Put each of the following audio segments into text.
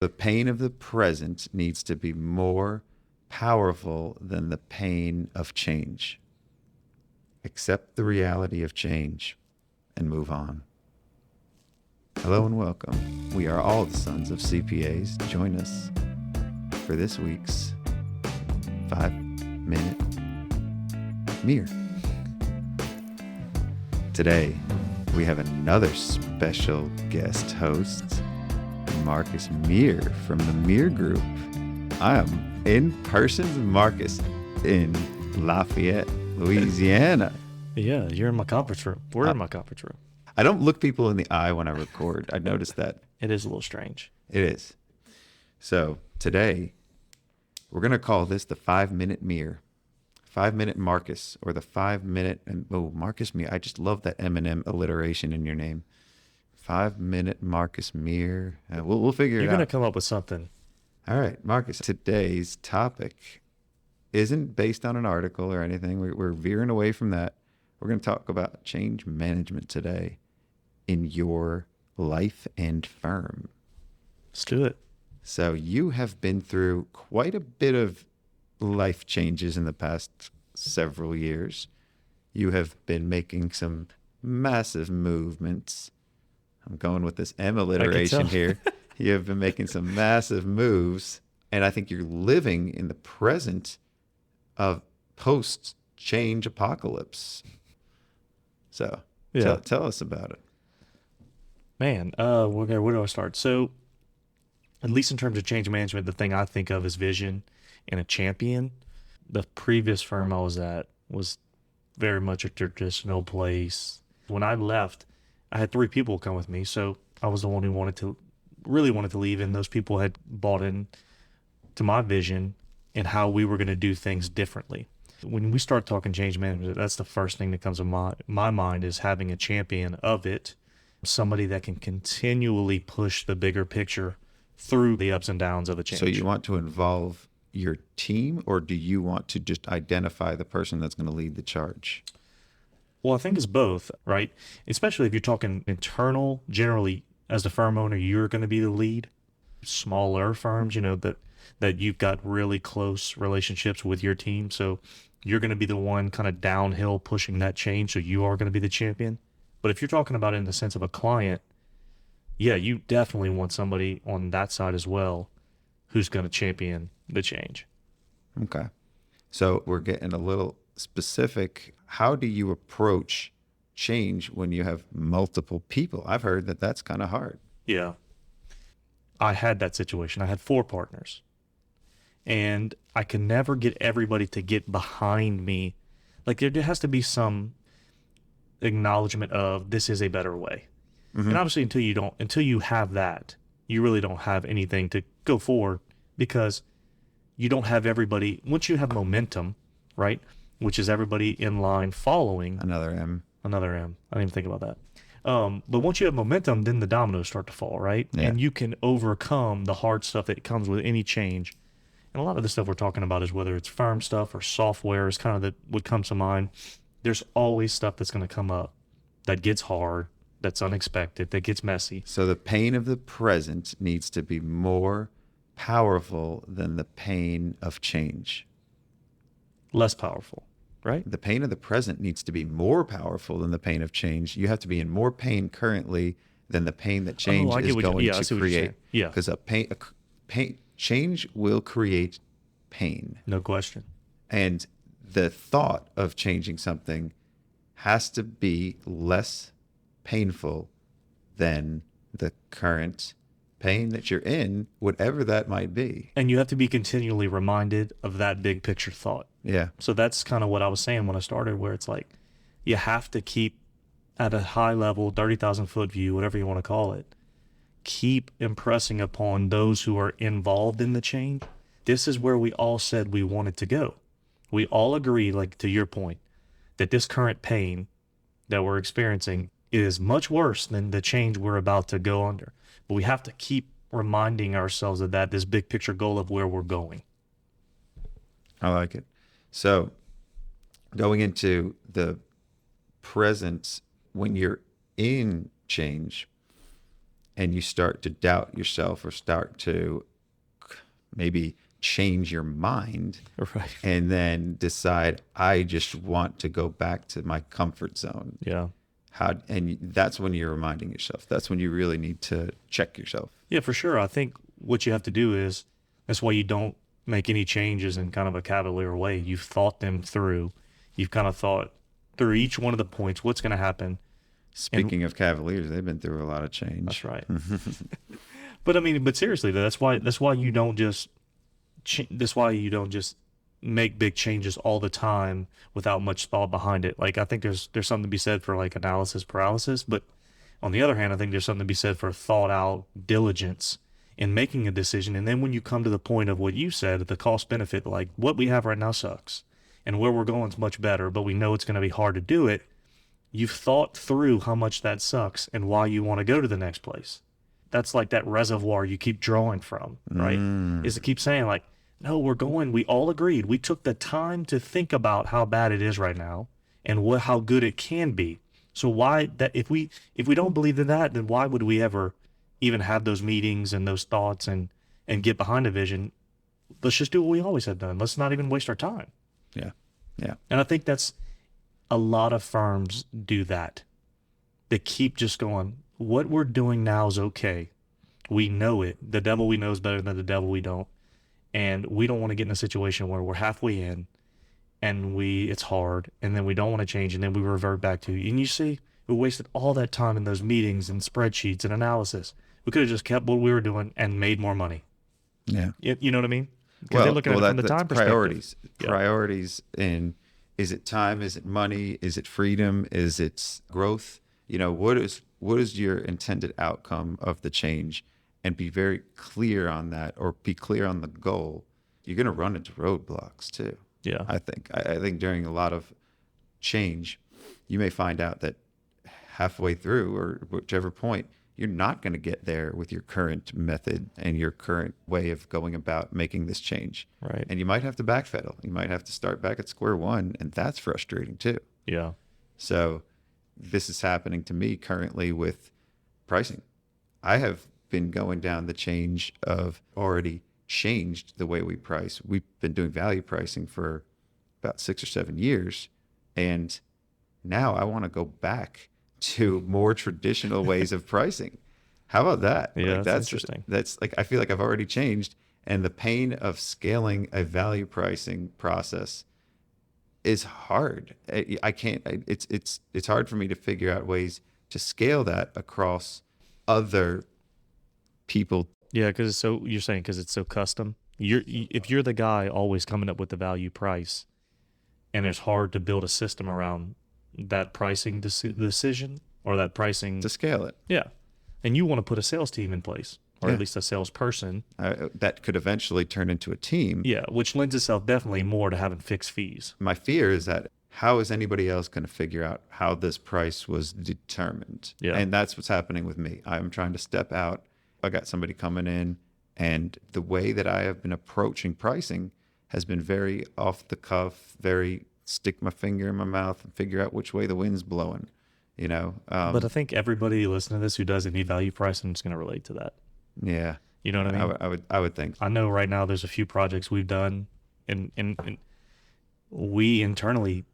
The pain of the present needs to be more powerful than the pain of change. Accept the reality of change and move on. Hello and welcome. We are all the Sons of CPAs. Join us for this week's 5-minute Mire. Today, we have another special guest host, Marcus Mire from the Mire Group. I am in person with Marcus in Lafayette, Louisiana. Yeah, you're in my conference room. We're in my conference room. I don't look people in the eye when I record. I noticed that. It is a little strange. It is. So today, we're going to call this the 5-minute Mire. 5-minute Marcus, or the 5-minute, Marcus Mire. I just love that Eminem alliteration in your name. 5-minute Marcus Mire. We'll figure it out. You're going to come up with something. All right, Marcus. Today's topic isn't based on an article or anything. We're veering away from that. We're going to talk about change management today in your life and firm. Let's do it. So you have been through quite a bit of life changes in the past several years. You have been making some massive movements. I'm going with this M alliteration here. You have been making some massive moves, and I think you're living in the present of post-change apocalypse. So Yeah. tell us about it. Man, okay, where do I start? So, at least in terms of change management, the thing I think of is vision and a champion. The previous firm I was at was very much a traditional place. When I left, I had 3 people come with me, so I was the one who really wanted to leave, and those people had bought in to my vision and how we were going to do things differently. When we start talking change management, that's the first thing that comes to my mind is having a champion of it, somebody that can continually push the bigger picture through the ups and downs of the change. So you want to involve your team, or do you want to just identify the person that's going to lead the charge? Well, I think it's both, right? Especially if you're talking internal, generally as the firm owner, you're going to be the lead. Smaller firms, that you've got really close relationships with your team. So you're going to be the one kind of downhill pushing that change. So you are going to be the champion. But if you're talking about it in the sense of a client, yeah, you definitely want somebody on that side as well who's going to champion the change. Okay. So we're getting a little specific. How do you approach change when you have multiple people? I've heard that that's kind of hard. Yeah. I had that situation. I had 4 partners. And I could never get everybody to get behind me. Like there has to be some acknowledgement of this is a better way. Mm-hmm. And obviously until you have that, you really don't have anything to go forward, because you don't have everybody. Once you have momentum, right, which is everybody in line following. Another M. I didn't even think about that. But once you have momentum, then the dominoes start to fall, right? Yeah. And you can overcome the hard stuff that comes with any change. And a lot of the stuff we're talking about is whether it's firm stuff or software is kind of what comes to mind. There's always stuff that's going to come up that gets hard, that's unexpected, that gets messy. So the pain of the present needs to be more powerful than the pain of change. Less powerful, right? The pain of the present needs to be more powerful than the pain of change. You have to be in more pain currently than the pain that change is going to create. Yeah. Because change will create pain. No question. And the thought of changing something has to be less painful than the current pain that you're in, whatever that might be. And you have to be continually reminded of that big picture thought. Yeah. So that's kind of what I was saying when I started, where it's like you have to keep at a high level, 30,000 foot view, whatever you want to call it, keep impressing upon those who are involved in the change. This is where we all said we wanted to go. We all agree, like to your point, that this current pain that we're experiencing is much worse than the change we're about to go under. But we have to keep reminding ourselves of that, this big picture goal of where we're going. I like it. So going into the present, when you're in change, and you start to doubt yourself or start to maybe change your mind Right. and then decide, I just want to go back to my comfort zone. Yeah. And that's when you're reminding yourself. That's when you really need to check yourself. Yeah, for sure. I think what you have to do is, that's why you don't make any changes in kind of a cavalier way. You've thought them through. You've kind of thought through each one of the points, what's going to happen. Speaking of Cavaliers, they've been through a lot of change. That's right. But I mean, but seriously, that's why you don't just make big changes all the time without much thought behind it. Like, I think there's something to be said for like analysis paralysis, but on the other hand, I think there's something to be said for thought out diligence in making a decision. And then when you come to the point of what you said, the cost benefit, like what we have right now sucks and where we're going is much better, but we know it's going to be hard to do it. You've thought through how much that sucks and why you want to go to the next place. That's like that reservoir you keep drawing from, right? Is to keep saying like, no, we all agreed. We took the time to think about how bad it is right now and how good it can be. So why that, if we don't believe in that, then why would we ever even have those meetings and those thoughts and get behind a vision? Let's just do what we always have done. Let's not even waste our time. Yeah. Yeah. And I think that's, a lot of firms do that. They keep just going, what we're doing now is okay. We know it. The devil we know is better than the devil we don't. And we don't want to get in a situation where we're halfway in and it's hard and then we don't want to change and then we revert back to, and you see, we wasted all that time in those meetings and spreadsheets and analysis. We could have just kept what we were doing and made more money. Yeah. You know what I mean? Because they're looking at it from the time perspective. Priorities. Yeah. Priorities in, is it time? Is it money? Is it freedom? Is it growth? What is your intended outcome of the change? And be very clear on that, or be clear on the goal. You're going to run into roadblocks too. Yeah. I think during a lot of change, you may find out that halfway through or whichever point, you're not going to get there with your current method and your current way of going about making this change. Right. And you might have to backpedal. You might have to start back at square one, and that's frustrating too. Yeah. So this is happening to me currently with pricing. I have been going down the change of already changed the way we price. We've been doing value pricing for about 6 or 7 years. And now I want to go back to more traditional ways of pricing. How about that? Yeah, like, that's interesting. That's like, I feel like I've already changed, and the pain of scaling a value pricing process is hard. I can't, it's hard for me to figure out ways to scale that across other people. Yeah, because you're saying because it's so custom. If you're the guy always coming up with the value price, and it's hard to build a system around that pricing decision or that pricing to scale it. Yeah, and you want to put a sales team in place, or Yeah. at least a salesperson that could eventually turn into a team. Yeah, which lends itself definitely more to having fixed fees. My fear is that how is anybody else going to figure out how this price was determined? Yeah. And that's what's happening with me. I'm trying to step out. I got somebody coming in, and the way that I have been approaching pricing has been very off the cuff, very stick my finger in my mouth and figure out which way the wind's blowing, But I think everybody listening to this who does any value pricing is going to relate to that. Yeah. You know what I mean? I would think. I know right now there's a few projects we've done, and we internally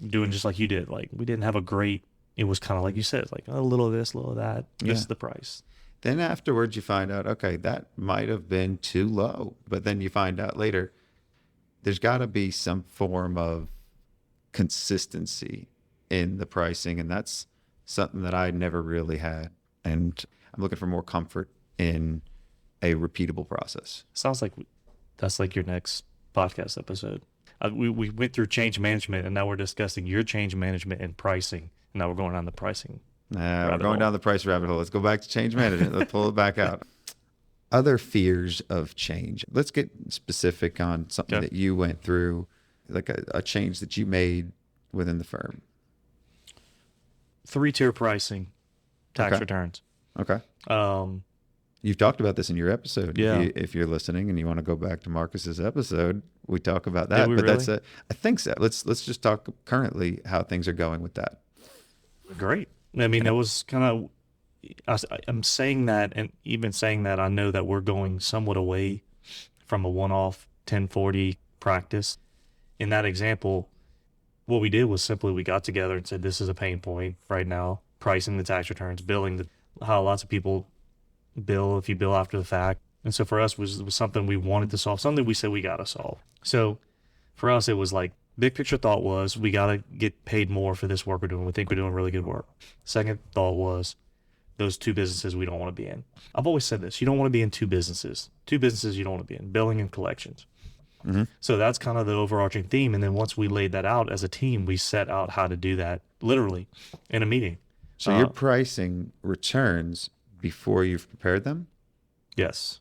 doing just like you did. Like, we didn't have it was kind of like you said, it's like a little of this, a little of that. This is the price. Then afterwards you find out, okay, that might have been too low. But then you find out later, there's got to be some form of consistency in the pricing. And that's something that I never really had. And I'm looking for more comfort in a repeatable process. Sounds like that's like your next podcast episode. We went through change management, and now we're discussing your change management and pricing. And now we're going on the pricing. We're going down the price rabbit hole. Let's go back to change management. Let's pull it back out. Other fears of change. Let's get specific on something that you went through, like a change that you made within the firm. 3-tier pricing, tax returns. Okay. You've talked about this in your episode. Yeah. If you're listening and you want to go back to Marcus's episode, we talk about that. Did we really? I think so. Let's just talk currently how things are going with that. Great. I mean, that was kind of, I'm saying that, and even saying that, I know that we're going somewhat away from a one-off 1040 practice. In that example, what we did was simply we got together and said, this is a pain point right now, pricing the tax returns, billing how lots of people bill if you bill after the fact. And so for us was something we wanted to solve, something we said we got to solve. So for us, it was like, big picture thought was we got to get paid more for this work we're doing. We think we're doing really good work. Second thought was those two businesses we don't want to be in. I've always said this. You don't want to be in two businesses. Two businesses you don't want to be in, billing and collections. Mm-hmm. So that's kind of the overarching theme. And then once we laid that out as a team, we set out how to do that literally in a meeting. So you're pricing returns before you've prepared them? Yes.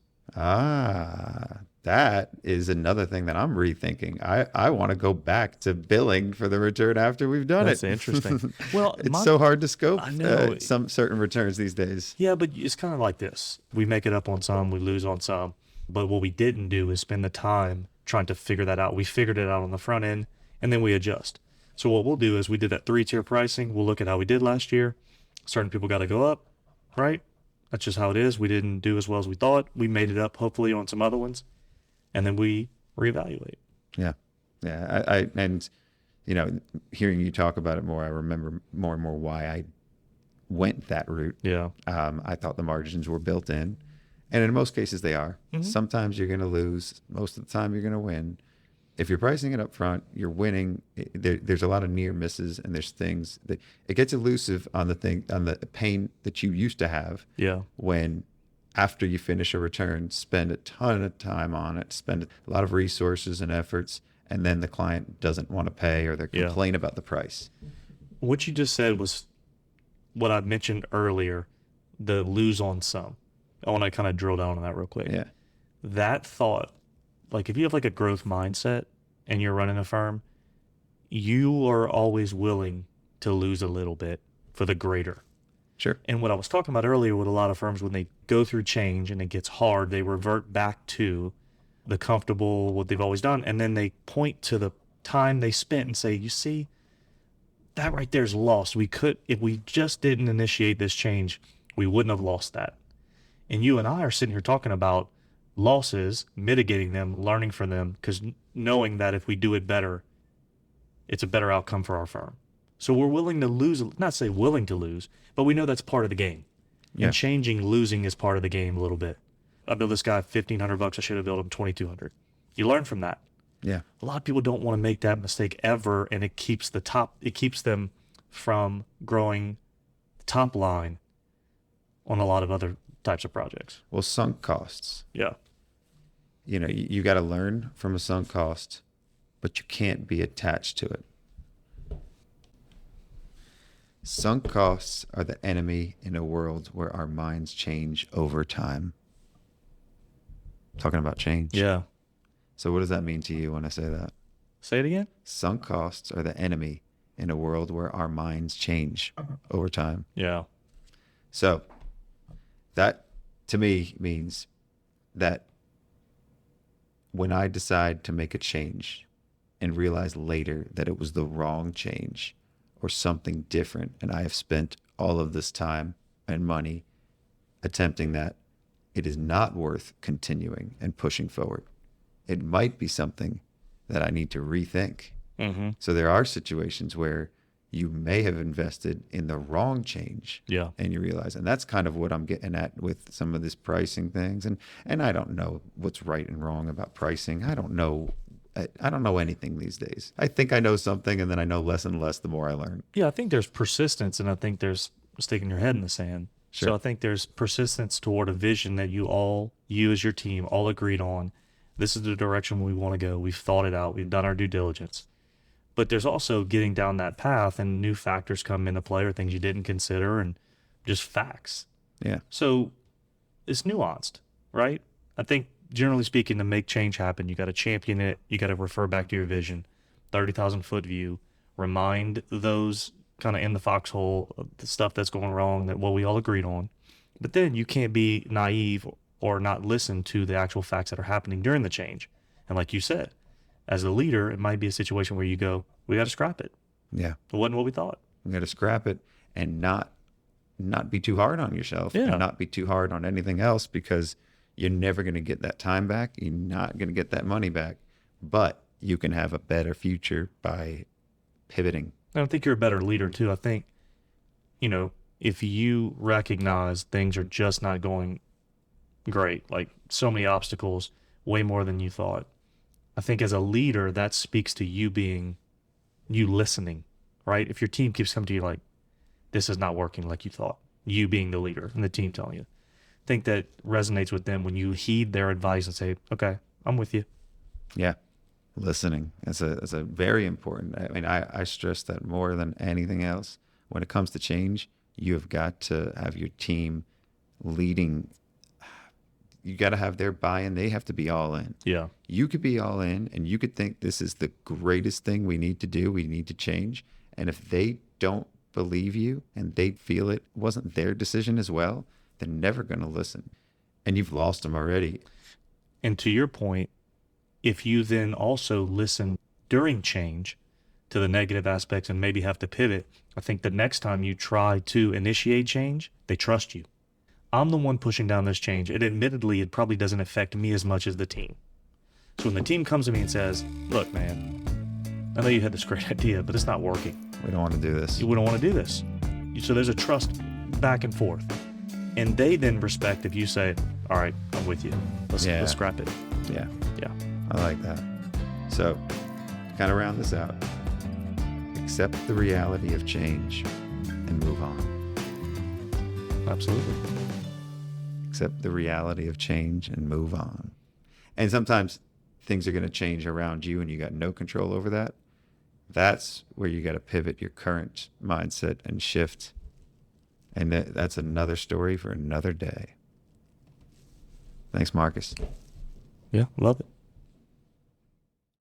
That is another thing that I'm rethinking. I want to go back to billing for the return after we've done That's it. interesting. Well, it's so hard to scope I know. some certain returns these days. Yeah, but it's kind of like this. We make it up on some, we lose on some. But what we didn't do is spend the time trying to figure that out. We figured it out on the front end, and then we adjust. So what we'll do is we did that 3-tier pricing. We'll look at how we did last year. Certain people got to go up, right? That's just how it is. We didn't do as well as we thought. We made it up, hopefully, on some other ones. And then we reevaluate. Yeah. Yeah. I and, you know, hearing you talk about it more, I remember more and more why I went that route. Yeah. I thought the margins were built in. And in most cases, they are. Mm-hmm. Sometimes you're going to lose. Most of the time, you're going to win. If you're pricing it up front, you're winning. There's a lot of near misses, and there's things that it gets elusive on the pain that you used to have. Yeah. When after you finish a return, spend a ton of time on it, spend a lot of resources and efforts, and then the client doesn't want to pay or they complain about the price. What you just said was what I mentioned earlier, the lose on some. I want to kind of drill down on that real quick. Yeah. That thought, like if you have like a growth mindset and you're running a firm, you are always willing to lose a little bit for the greater. Sure. And what I was talking about earlier with a lot of firms, when they go through change and it gets hard, they revert back to the comfortable, what they've always done. And then they point to the time they spent and say, you see, that right there is lost. If we just didn't initiate this change, we wouldn't have lost that. And you and I are sitting here talking about losses, mitigating them, learning from them, because knowing that if we do it better, it's a better outcome for our firm. So we're willing to lose, not say willing to lose, but we know that's part of the game. Yeah. And losing is part of the game a little bit. I billed this guy $1,500. I should have billed him $2,200. You learn from that. Yeah. A lot of people don't want to make that mistake ever, and it keeps them from growing the top line on a lot of other types of projects. Well, sunk costs. Yeah. You know, you got to learn from a sunk cost, but you can't be attached to it. Sunk costs are the enemy in a world where our minds change over time. Talking about change. Yeah. So what does that mean to you when I say that? Say it again. Sunk costs are the enemy in a world where our minds change over time. Yeah. So that to me means that when I decide to make a change and realize later that it was the wrong change or something different, and I have spent all of this time and money attempting that, it is not worth continuing and pushing forward. It might be something that I need to rethink. Mm-hmm. So there are situations where you may have invested in the wrong change. Yeah. And you realize, and that's kind of what I'm getting at with some of this pricing things. And I don't know what's right and wrong about pricing. I don't know anything these days. I think I know something, and then I know less and less the more I learn. Yeah, I think there's persistence, and I think there's sticking your head in the sand. Sure. So I think there's persistence toward a vision that you as your team, all agreed on. This is the direction we want to go. We've thought it out. We've done our due diligence. But there's also getting down that path, and new factors come into play or things you didn't consider, and just facts. Yeah. So it's nuanced, right? I think generally speaking, to make change happen, you got to champion it. You got to refer back to your vision, 30,000 foot view, remind those kind of in the foxhole of the stuff that's going wrong, that what we all agreed on. But then you can't be naive or not listen to the actual facts that are happening during the change. And like you said, as a leader, it might be a situation where you go, we got to scrap it. Yeah. It wasn't what we thought. We got to scrap it and not not be too hard on yourself Yeah. and not be too hard on anything else, because you're never going to get that time back. You're not going to get that money back, but you can have a better future by pivoting. I think you're a better leader too. I think, if you recognize things are just not going great, like so many obstacles, way more than you thought. I think as a leader, that speaks to you listening, right? If your team keeps coming to you like, this is not working like you thought, you being the leader and the team telling you, I think that resonates with them when you heed their advice and say, okay, I'm with you. Yeah. Listening is a very important. I mean, I stress that more than anything else. When it comes to change, you have got to have your team leading. You got to have their buy-in. They have to be all in. Yeah. You could be all in and you could think this is the greatest thing we need to do. We need to change. And if they don't believe you and they feel it wasn't their decision as well, they're never going to listen. And you've lost them already. And to your point, if you then also listen during change to the negative aspects and maybe have to pivot, I think the next time you try to initiate change, they trust you. I'm the one pushing down this change. And admittedly, it probably doesn't affect me as much as the team. So when the team comes to me and says, look, man, I know you had this great idea, but it's not working. We don't want to do this. We don't want to do this. So there's a trust back and forth. And they then respect if you say, all right, I'm with you. Let's scrap it. Yeah. Yeah. I like that. So, to kind of round this out, accept the reality of change and move on. Absolutely. Accept the reality of change and move on. And sometimes things are going to change around you and you got no control over that. That's where you got to pivot your current mindset and shift. And that's another story for another day. Thanks, Marcus. Yeah, love it.